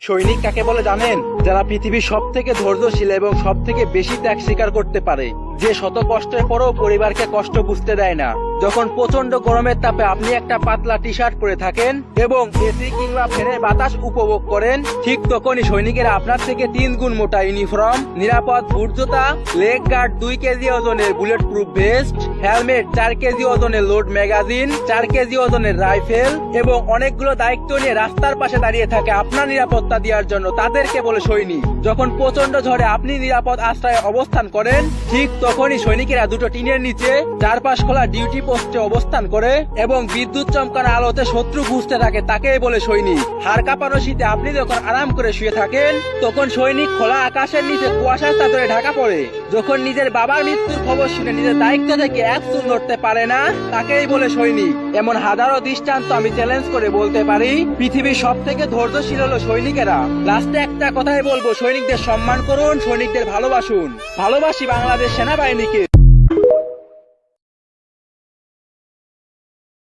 সৈনিক কাকে বলে জানেন? যারা পৃথিবীর সব থেকে ধৈর্যশীল এবং সব থেকে বেশি ত্যাগ স্বীকার করতে পারে, যে শত কষ্টের পরেও পরিবারকে কষ্ট বুঝতে দেয় না। যখন প্রচন্ড গরমের তাপে আপনি একটা পাতলা টি শার্ট পরে থাকেন এবং এসি কিংবা ফ্যানের বাতাস উপভোগ করেন, ঠিক তখনই সৈনিকেরা আপনার থেকে 3 গুণ মোটা ইউনিফর্ম, নিরাপদ বুট জুতা, লেগ গার্ড 2 কেজি ওজনের bullet proof vest, helmet 4 KG ওজনের লোড ম্যাগাজিন, 4 কেজি ওজনের রাইফেল এবং অনেকগুলো দায়িত্ব নিয়ে রাস্তার পাশে দাঁড়িয়ে থাকে আপনার নিরাপত্তা দেওয়ার জন্য, তাদেরকে বলে সৈনিক। যখন প্রচন্ড ঝড়ে আপনি নিরাপদ আশ্রয়ে অবস্থান করেন, ঠিক তখনই সৈনিকেরা দুটো টিনের নিচে চারপাশ খোলা ডিউটি পোস্টে অবস্থান করে এবং বিদ্যুৎ চমকানো আলোতে শত্রু খুঁজতে থাকে, তাকেই বলে সৈনিক। হাড় কাঁপানো শীতে আপনি যখন আরাম করে শুয়ে থাকেন, তখন সৈনিক খোলা আকাশের নিচে কুয়াশার চাদরে ঢাকা পড়ে। যখন নিজের বাবার মৃত্যুর খবর শুনে নিজের দায়িত্ব থেকে এক চুল নড়তে পারে না, তাকেই বলে সৈনিক। এমন হাজারো দৃষ্টান্ত আমি চ্যালেঞ্জ করে বলতে পারি, পৃথিবীর সব থেকে ধৈর্যশীল হলো সৈনিকেরা। লাস্টে একটা কথাই বলবো, সৈনিকদের সম্মান করুন, সৈনিকদের ভালোবাসুন। ভালোবাসি বাংলাদেশ সেনাবাহিনীকে।